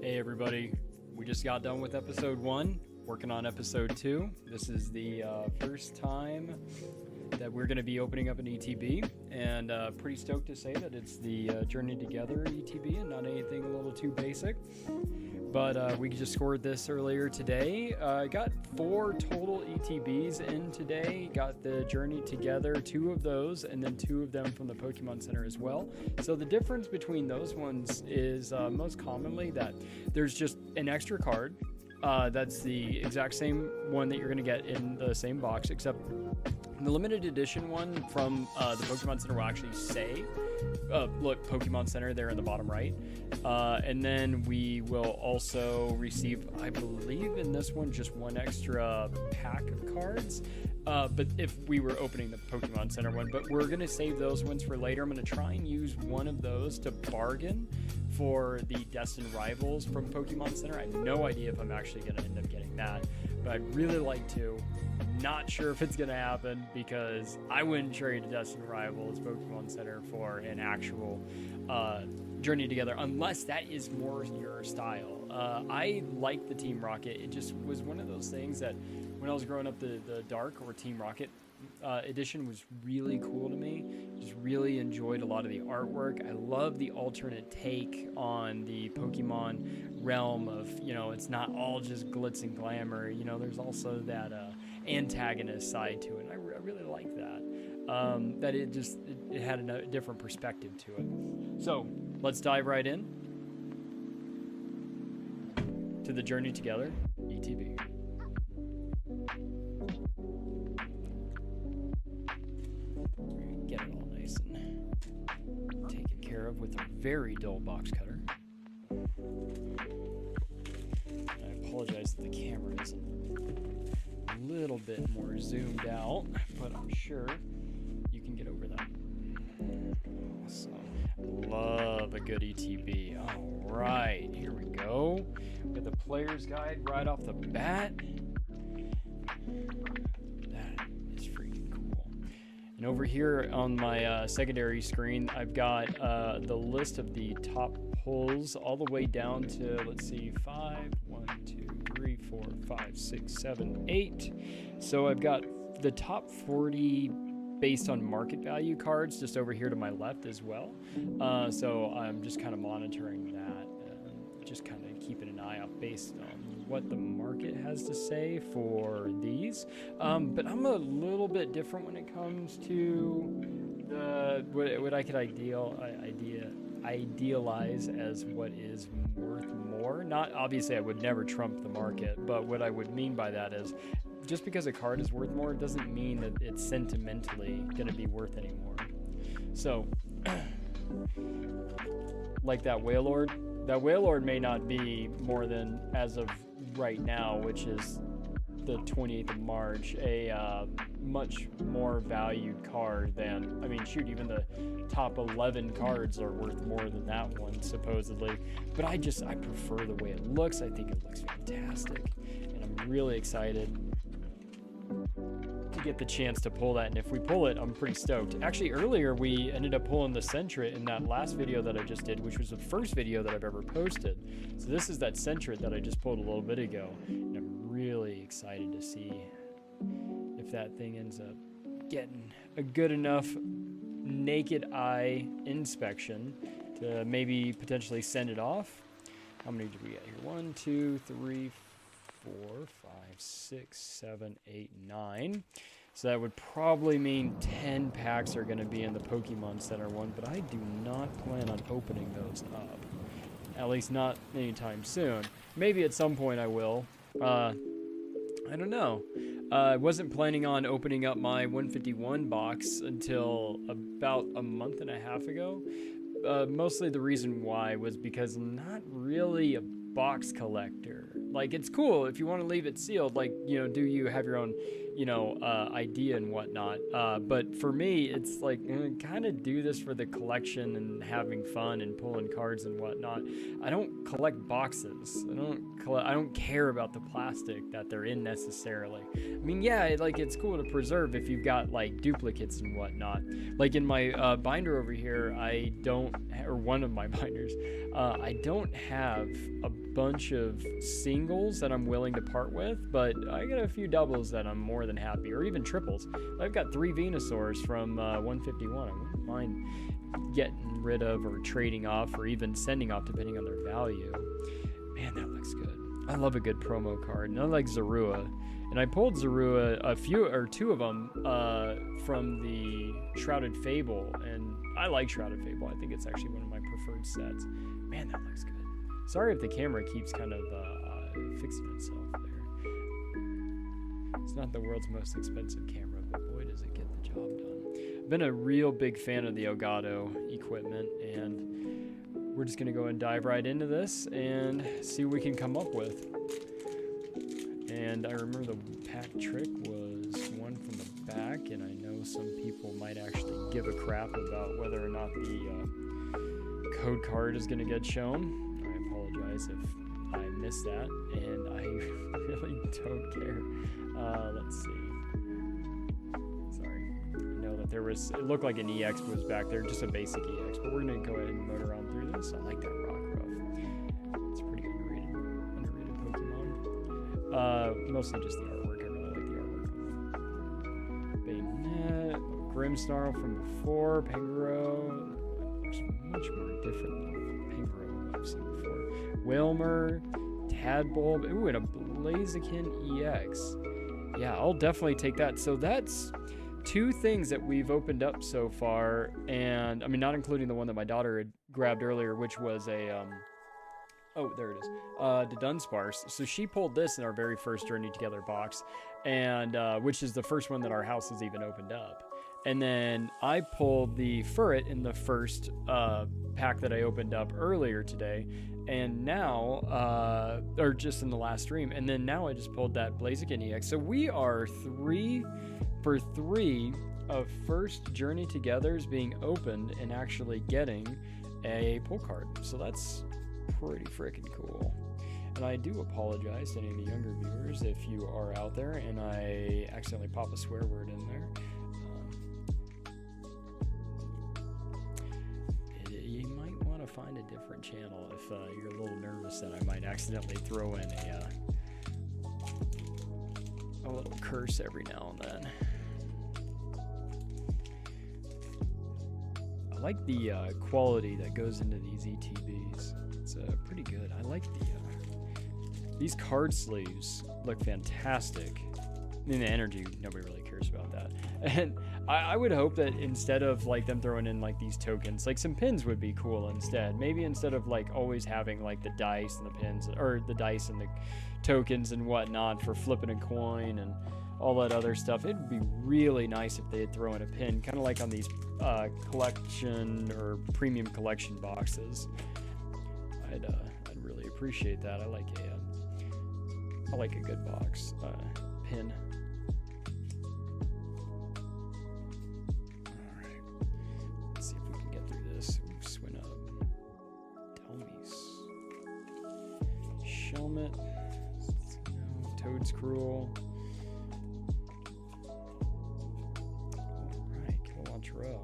Hey everybody, we just got done with episode 1, working on episode 2. This is the first time that we're going to be opening up an ETB, and pretty stoked to say that it's the Journey Together ETB and not anything a little too basic. But we just scored this earlier today. Got 4 total ETBs in today. Got the Journey Together, 2 of those, and then 2 of them from the Pokemon Center as well. So the difference between those ones is most commonly that there's just an extra card. That's the exact same one that you're going to get in the same box, except the limited edition one from the Pokemon Center will actually say, look, Pokemon Center there in the bottom right. And then we will also receive, I believe in this one, just 1 extra pack of cards. But if we were opening the Pokemon Center one, but we're going to save those ones for later. I'm going to try and use one of those to bargain for the Destined Rivals from Pokemon Center. I have no idea if I'm actually going to end up getting that, but I'd really like to. I'm not sure if it's going to happen because I wouldn't trade a Destined Rivals Pokemon Center for an actual Journey Together unless that is more your style. I like the Team Rocket. It just was one of those things that when I was growing up, the Dark or Team Rocket edition was really cool to me. Just really enjoyed a lot of the artwork. I love the alternate take on the Pokemon realm of, it's not all just glitz and glamour. There's also that antagonist side to it. And I really like that. That it had a different perspective to it. So let's dive right in to the Journey Together ETB. Get it all nice and taken care of with a very dull box cutter. I apologize that the camera is a little bit more zoomed out, but I'm sure you can get over that. Awesome. Love a good ETB. All right, here we go. With the player's guide right off the bat. That is freaking cool. And over here on my secondary screen, I've got the list of the top pulls all the way down to, let's see, 5, 1, 2, 3, 4, 5, 6, 7, 8. So I've got the top 40 based on market value cards just over here to my left as well. So I'm just kind of monitoring that, just kind of keeping an eye out based on what the market has to say for these. But I'm a little bit different when it comes to what I could idealize as what is worth more. Not obviously I would never trump the market, but what I would mean by that is just because a card is worth more doesn't mean that it's sentimentally going to be worth any more. So, like that Wailord may not be more than, as of right now, which is the 28th of March, a much more valued card than, even the top 11 cards are worth more than that one, supposedly. But I prefer the way it looks. I think it looks fantastic, and I'm really excited to get the chance to pull that. And if we pull it, I'm pretty stoked. Actually, earlier we ended up pulling the Sentret in that last video that I just did, which was the first video that I've ever posted. So this is that Sentret that I just pulled a little bit ago, and I'm really excited to see if that thing ends up getting a good enough naked eye inspection to maybe potentially send it off. How many do we get here? 1, 2, 3, 4, 5, 6, 7, 8, 9. So that would probably mean 10 packs are going to be in the Pokemon Center one, but I do not plan on opening those up. At least not anytime soon. Maybe at some point I will. I don't know. I wasn't planning on opening up my 151 box until about a month and a half ago. Mostly the reason why was because I'm not really a box collector. Like, it's cool if you want to leave it sealed, like, do you have your own idea and whatnot. But for me, it's like kind of do this for the collection and having fun and pulling cards and whatnot. I don't collect boxes. I don't care about the plastic that they're in necessarily. I mean, yeah, it's cool to preserve if you've got like duplicates and whatnot. Like in my binder over here, or one of my binders, I don't have a bunch of singles that I'm willing to part with, but I got a few doubles that I'm more than happy, or even triples. I've got 3 Venusaurs from 151. I wouldn't mind getting rid of or trading off or even sending off depending on their value. Man, that looks good. I love a good promo card, and I like Zorua. And I pulled Zorua, 2 of them from the Shrouded Fable, and I like Shrouded Fable. I think it's actually one of my preferred sets. Man, that looks good. Sorry if the camera keeps kind of fixing itself there. It's not the world's most expensive camera, but boy does it get the job done. I've been a real big fan of the Elgato equipment, and we're just going to go and dive right into this and see what we can come up with. And I remember the pack trick was one from the back, and I know some people might actually give a crap about whether or not the code card is going to get shown. I apologize if I missed that, and I really don't care. Let's see. Sorry. I know that it looked like an EX was back there, just a basic EX, but we're going to go ahead and motor on through this. I like that rock ruff. It's a pretty underrated Pokemon. Mostly just the artwork. I really like the artwork. Bayonet, Grimmsnarl from before, Pangoro. Looks much more different than Pangoro I've seen before. Wilmer, Tadbulb, ooh, and a Blaziken EX. Yeah, I'll definitely take that. So that's 2 things that we've opened up so far, and I mean, not including the one that my daughter had grabbed earlier, which was a oh, there it is. The Dunsparce. So she pulled this in our very first Journey Together box, and which is the first one that our house has even opened up. And then I pulled the Furret in the first pack that I opened up earlier today, and now, or just in the last stream, and then now I just pulled that Blaziken EX. So we are 3 for 3 of first Journey Togethers being opened and actually getting a pull card. So that's pretty freaking cool. And I do apologize to any of the younger viewers if you are out there and I accidentally pop a swear word in there. You might want to find a different channel if you're a little nervous that I might accidentally throw in a little curse every now and then. I like the quality that goes into these ETBs. It's pretty good. I like these card sleeves look fantastic. I mean, the energy, nobody really cares about that. And I would hope that instead of like them throwing in like these tokens, like some pins would be cool instead. Maybe instead of like always having like the dice and the pins, or the dice and the tokens and whatnot for flipping a coin and all that other stuff, it'd be really nice if they'd throw in a pin, kind of like on these collection or premium collection boxes. I'd really appreciate that. I like a good box pin. All right, let's see if we can get through this. Ooh, Swinub, Delmise, Shelmet, no, Toad's Cruel. All right, Kilowattrell.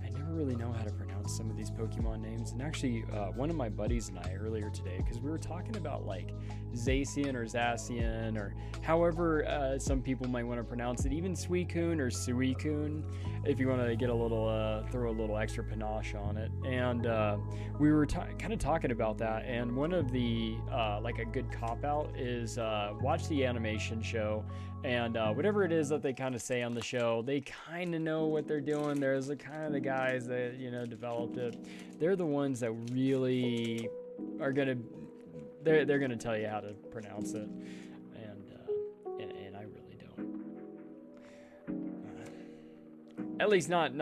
I never really know how to pronounce some of these Pokemon names, and actually one of my buddies and I earlier today, because we were talking about like Zacian or Zacian or however some people might want to pronounce it, even Suicune or Suicune if you want to get a little throw a little extra panache on it. And we were kind of talking about that, and one of the like a good cop out is watch the animation show, and whatever it is that they kind of say on the show, they kind of know what they're doing. There's the kind of the guys that developed it. They're the ones that really are gonna they're gonna tell you how to pronounce it, and I really don't. At least not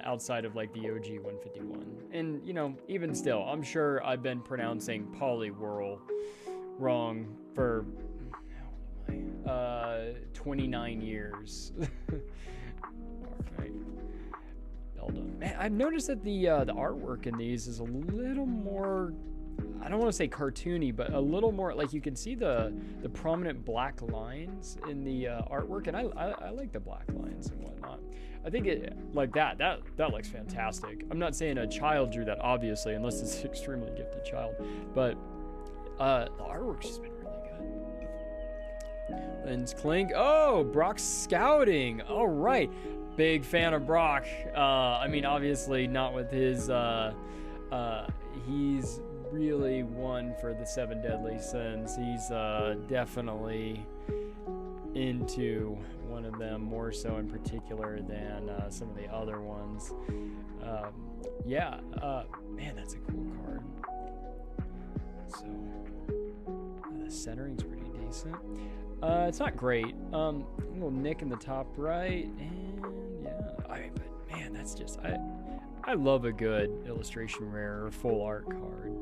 outside of like the OG 151. And even still, I'm sure I've been pronouncing Poliwhirl wrong for 20 29 years. Alright. Well done. Man, I've noticed that the artwork in these is a little more, I don't want to say cartoony, but a little more, like you can see the prominent black lines in the artwork, and I like the black lines and whatnot. I think it, like that looks fantastic. I'm not saying a child drew that, obviously, unless it's an extremely gifted child, but the artwork's just been really good. Lens Clink. Oh, Brock's scouting. All right. Big fan of Brock. I mean, obviously not with his, he's really one for the 7 deadly sins. He's Definitely into one of them, more so in particular than some of the other ones. Yeah, man, that's a cool card. So the centering's pretty decent. It's not great. A little nick in the top right, and yeah, but man, that's just, I love a good illustration rare or full art card.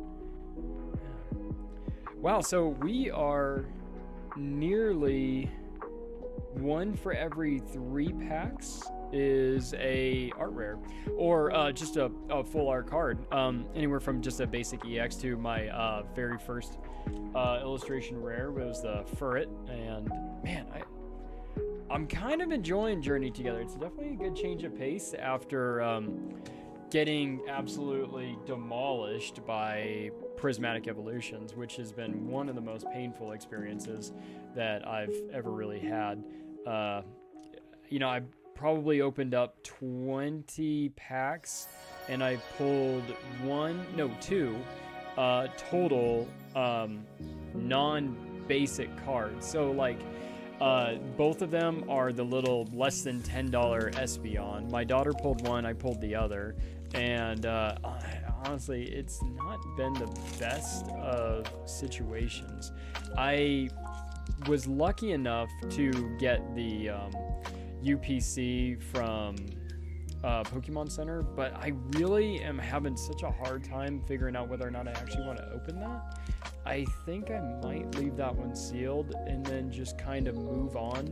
Yeah. Wow, so we are nearly 1 for every 3 packs is a art rare, or just a full art card. Anywhere from just a basic EX to my very first illustration rare was the Furret, and man, I'm kind of enjoying Journey Together. It's definitely a good change of pace after getting absolutely demolished by Prismatic Evolutions, which has been one of the most painful experiences that I've ever really had. You know, I probably opened up 20 packs and I pulled 2 total non-basic cards. So like both of them are the little less than $10 Espeon. My daughter pulled one, I pulled the other, and honestly, it's not been the best of situations. I was lucky enough to get the UPC from Pokemon Center, but I really am having such a hard time figuring out whether or not I actually want to open that. I think I might leave that one sealed and then just kind of move on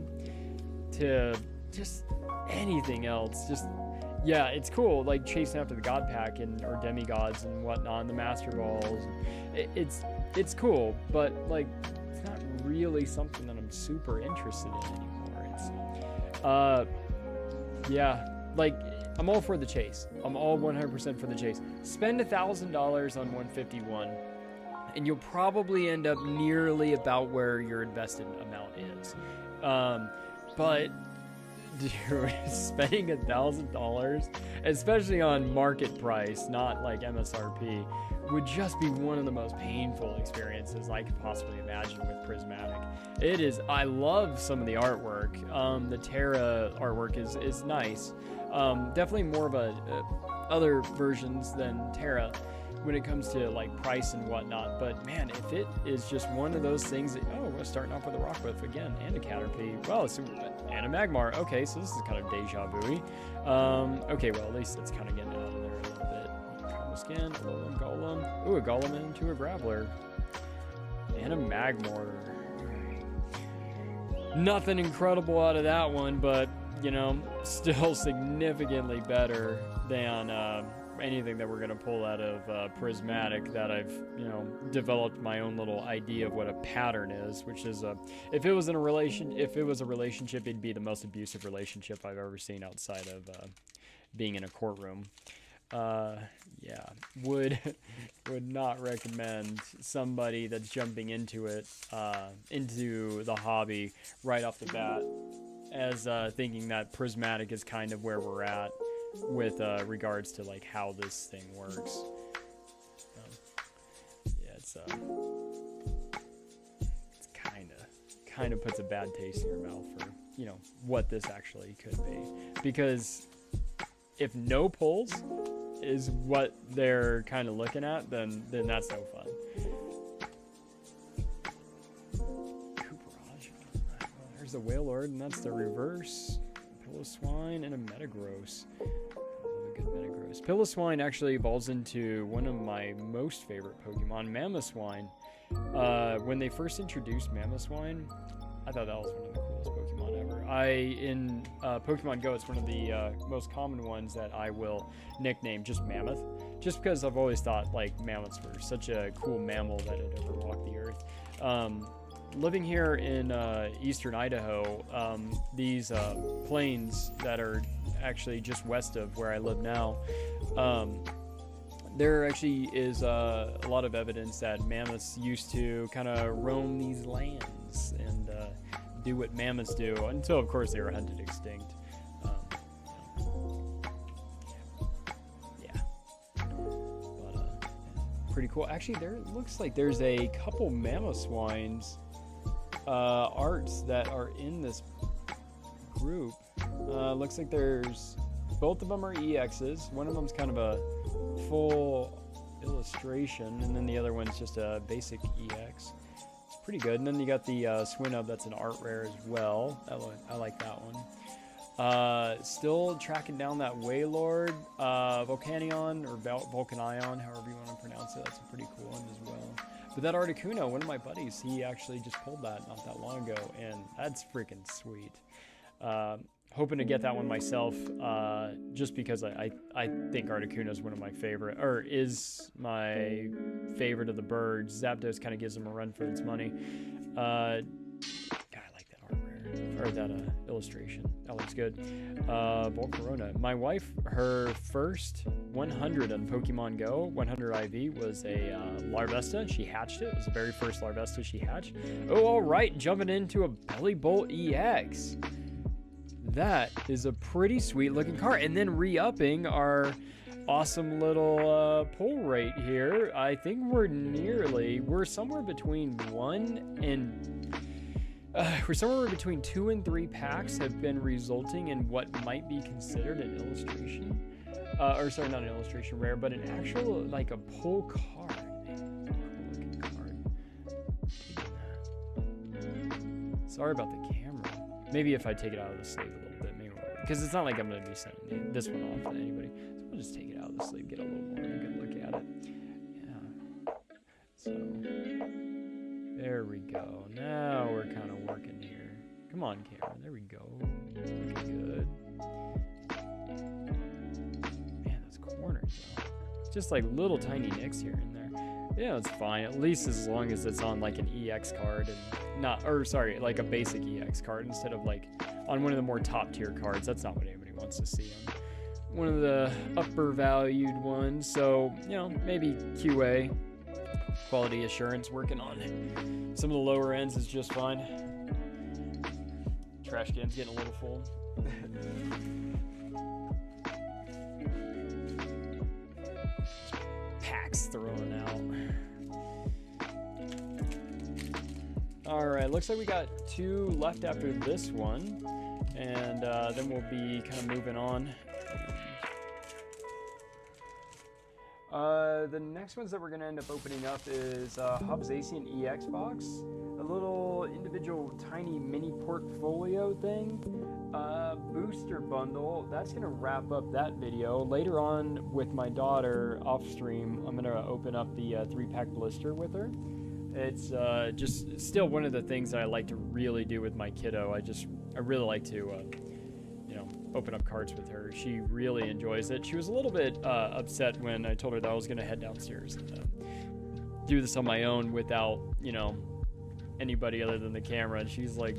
to just anything else. Just, yeah, it's cool, like chasing after the God Pack or Demigods and whatnot, and the Master Balls. It's cool, but like it's not really something that I'm super interested in anymore. Yeah, like I'm all for the chase. I'm all 100% for the chase. Spend $1,000 on 151, and you'll probably end up nearly about where your invested amount is. But dude, spending $1,000, especially on market price, not like MSRP, would just be one of the most painful experiences I could possibly imagine with Prismatic. It is. I love some of the artwork. The Terra artwork is nice. Definitely more of other versions than Terra when it comes to like price and whatnot. But man, if it is just one of those things that, we're starting off with a Rockcliffe again and a Caterpie. Well, and a Magmar. Okay, so this is kind of deja vu-y. Okay, well, at least it's kind of getting out of there a little bit. Combo Skin, a Alolan Golem. Ooh, a Golem into a Graveler. And a Magmortar. Nothing incredible out of that one, but, you know, still significantly better than anything that we're going to pull out of Prismatic that I've, developed my own little idea of what a pattern is, which is if it was a relationship, it'd be the most abusive relationship I've ever seen outside of being in a courtroom. Yeah, would not recommend somebody that's jumping into it, into the hobby right off the bat, as thinking that Prismatic is kind of where we're at with regards to like how this thing works. Yeah, it's kind of puts a bad taste in your mouth for what this actually could be, because if no pulls is what they're kind of looking at, then that's no fun. Cooperage. There's the Wailord, and that's the reverse. Piloswine and a Metagross. A good Metagross. Piloswine actually evolves into one of my most favorite Pokemon, Mamoswine. When they first introduced Mamoswine, I thought that was one of the coolest coolest Pokemon ever. In Pokemon Go, it's one of the most common ones that I will nickname just Mammoth, just because I've always thought like mammoths were such a cool mammal that had ever walked the earth. Living here in eastern Idaho, these plains that are actually just west of where I live now, there actually is a lot of evidence that mammoths used to kind of roam these lands and do what mammoths do, until of course they were hunted extinct. Yeah, but pretty cool. Actually, there looks like there's a couple mammoth swines arts that are in this group. Looks like there's both of them are EXs. One of them's kind of a full illustration, and then the other one's just a basic EX. It's pretty good. And then you got the Swinub, that's an art rare as well. I like that one. Still tracking down that Wailord Volcanion, or Volcanion, however you want to pronounce it. That's a pretty cool one as well. But that Articuno, one of my buddies, he actually just pulled that not that long ago, and that's freaking sweet. Hoping to get that one myself, just because I think Articuno is one of my favorite, or is my favorite of the birds. Zapdos kind of gives them a run for its money. God, I like that art rare, or that illustration. That looks good. Volcarona. My wife, her first 100 on Pokemon Go, 100 IV, was a Larvesta. She hatched it. It was the very first Larvesta she hatched. Oh, all right, jumping into a Bellybolt EX. That is a pretty sweet looking card. And then re-upping our awesome little pull rate here. I think we're somewhere between between 2 and 3 packs have been resulting in what might be considered an illustration. Or sorry, not an illustration rare, but an actual, like a pull card. Cool looking card. Sorry about the camera. Maybe if I take it out of the sleeve a little bit, maybe, because it's not like I'm going to be sending this one off to anybody. So we'll just take it out of the sleeve, get a little more of a good look at it. Yeah. So, there we go. Now we're kind of working here. Come on, camera. There we go. Looking good. Man, those corners, though. It's just like little tiny nicks here and there. Yeah, it's fine. At least as long as it's on like an EX card and like a basic EX card instead of like on one of the more top tier cards. That's not what anybody wants to see on one of the upper valued ones. So, maybe QA, quality assurance, working on some of the lower ends is just fine. Trash can's getting a little full. Packs thrown out. Alright, looks like we got 2 left after this one, and then we'll be kind of moving on. The next ones that we're going to end up opening up is Hubzacian EX box, a little individual tiny mini portfolio thing, booster bundle. That's going to wrap up that video. Later on with my daughter off stream, I'm going to open up the 3-pack blister with her. It's just still one of the things that I like to really do with my kiddo. I really like to open up cards with her. She really enjoys it. She was a little bit upset when I told her that I was going to head downstairs and do this on my own without anybody other than the camera. And she's like,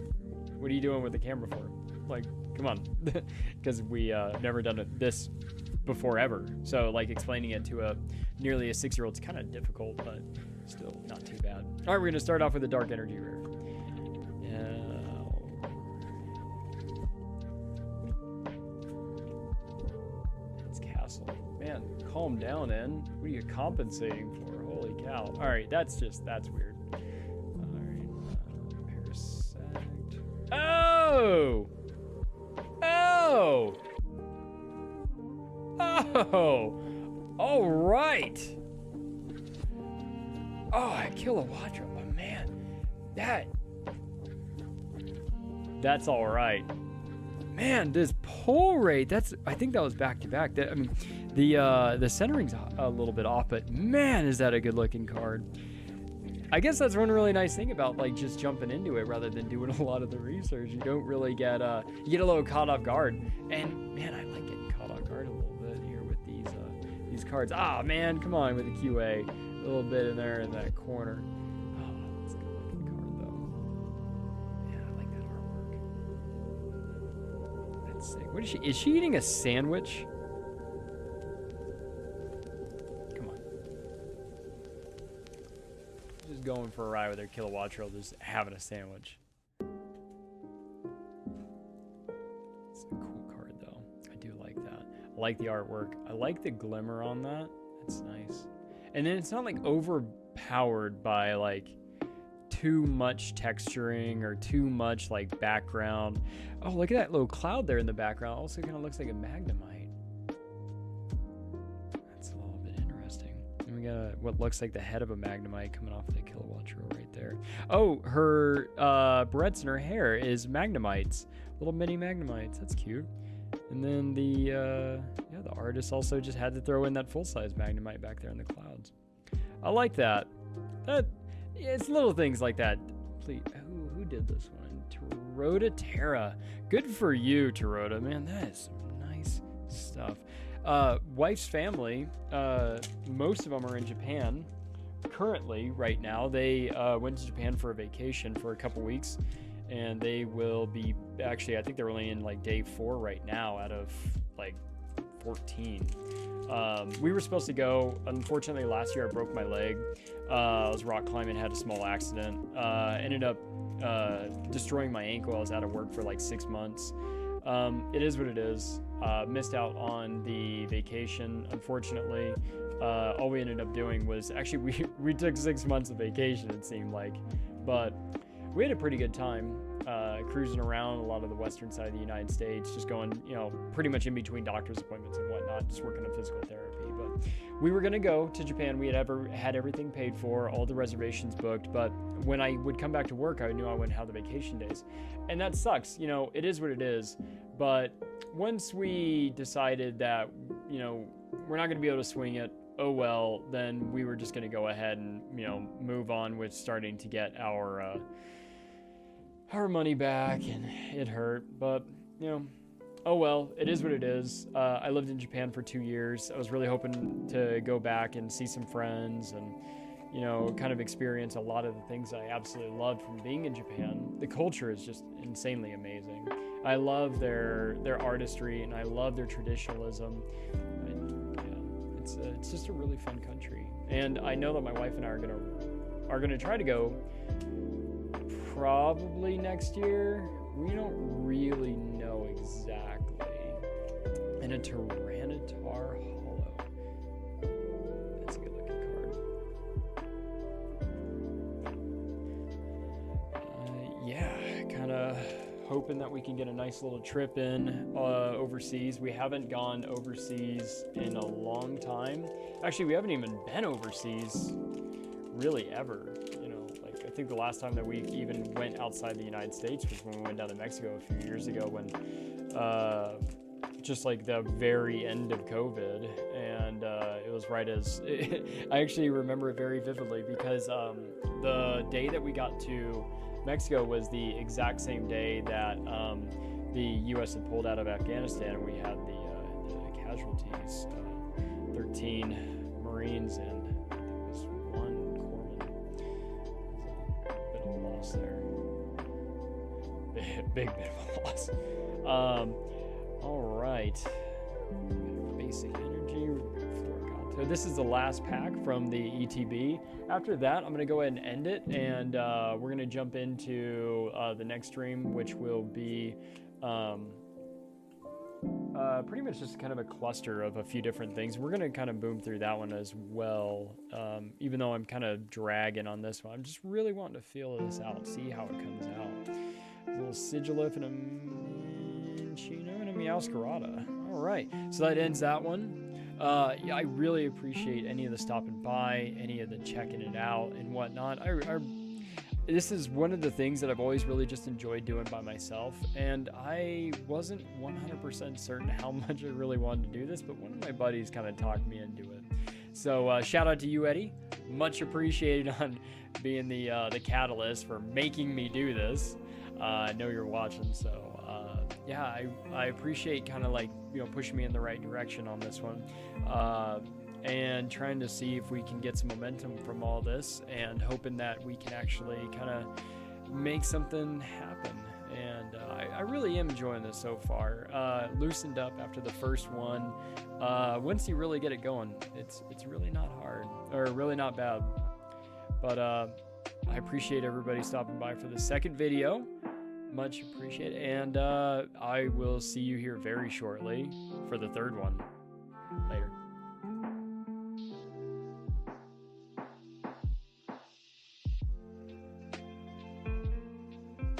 "What are you doing with the camera for?" Like, come on, because we never done this before ever. So like explaining it to nearly a 6-year-old is kind of difficult, but still not too bad. All right, we're going to start off with the Dark Energy rare. It's Castle. Man, calm down, N. What are you compensating for? Holy cow. All right, that's weird. All right, Parasect. Oh! Oh! Oh! All right! Oh, I kill a Watcher, but man, that's all right. Man, this pull rate, I think that was back to back. I mean, the centering's a little bit off, but man, is that a good looking card. I guess that's one really nice thing about like just jumping into it rather than doing a lot of the research. You don't really get you get a little caught off guard. And man, I like getting caught off guard a little bit here with these cards. Ah man, come on with the QA. A little bit in there in that corner. Oh, that's a good looking card though. Yeah, I like that artwork. That's sick. What is she? Is she eating a sandwich? Going for a ride with their kilowatt trail, just having a sandwich. It's a cool card though. I do like that. I like the artwork. I like the glimmer on that. It's nice. And then it's not like overpowered by like too much texturing or too much like background. Oh, look at that little cloud there in the background. Also kind of looks like a magnemite. We got what looks like the head of a magnemite coming off the kilowatt trail right there. Oh, her barrettes in her hair is magnemites, little mini magnemites. That's cute. And then the artist also just had to throw in that full-size magnemite back there in the clouds. I like that. It's little things like that. Please, who did this one? Tarota Terra. Good for you, Tarota. Man, that is some nice stuff. Wife's family, most of them are in Japan currently right now. They went to Japan for a vacation for a couple weeks, and they will be actually, I think they're only in like day 4 right now out of like 14. We were supposed to go. Unfortunately, last year I broke my leg. I was rock climbing, had a small accident, ended up destroying my ankle. I was out of work for like 6 months. It is what it is. Missed out on the vacation, unfortunately. All we ended up doing was actually we took 6 months of vacation, it seemed like, but we had a pretty good time cruising around a lot of the western side of the United States, just going, pretty much in between doctor's appointments and whatnot, just working on physical therapy. But we were going to go to Japan. We had everything paid for, all the reservations booked, but when I would come back to work, I knew I wouldn't have the vacation days. And that sucks. It is what it is. But once we decided that, we're not going to be able to swing it, oh well, then we were just going to go ahead and, move on with starting to get our money back, and it hurt, but, oh well, it is what it is. I lived in Japan for 2 years. I was really hoping to go back and see some friends and, kind of experience a lot of the things I absolutely loved from being in Japan. The culture is just insanely amazing. I love their artistry, and I love their traditionalism. It's just a really fun country. And I know that my wife and I are gonna try to go probably next year. We don't really know exactly. And a Tyranitar Hollow. That's a good looking card. Kind of hoping that we can get a nice little trip in overseas. We haven't gone overseas in a long time. Actually, we haven't even been overseas really ever. I think the last time that we even went outside the United States was when we went down to Mexico a few years ago, when just like the very end of COVID, and it was right as I actually remember it very vividly, because the day that we got to Mexico was the exact same day that the U.S. had pulled out of Afghanistan, and we had the casualties, 13 Marines and I think it was 1 corpsman. It was a bit of a loss there. Big bit of a loss. All right. Basic energy. So this is the last pack from the ETB. After that, I'm going to go ahead and end it, and we're going to jump into the next stream, which will be pretty much just kind of a cluster of a few different things. We're going to kind of boom through that one as well, even though I'm kind of dragging on this one. I'm just really wanting to feel this out, see how it comes out. A little Sigilif and a Minchino and a Meowscarada. All right, so that ends that one. I really appreciate any of the stopping by, any of the checking it out and whatnot. This is one of the things that I've always really just enjoyed doing by myself, and I wasn't 100% certain how much I really wanted to do this, but one of my buddies kind of talked me into it. So shout out to you, Eddie. much appreciated on being the catalyst for making me do this. I know you're watching, so yeah, I appreciate kind of like, pushing me in the right direction on this one, and trying to see if we can get some momentum from all this, and hoping that we can actually kind of make something happen. And I really am enjoying this so far. Loosened up after the first one. Once you really get it going, it's really not hard, or really not bad. But I appreciate everybody stopping by for the second video. Much appreciated. And I will see you here very shortly for the third one. Later.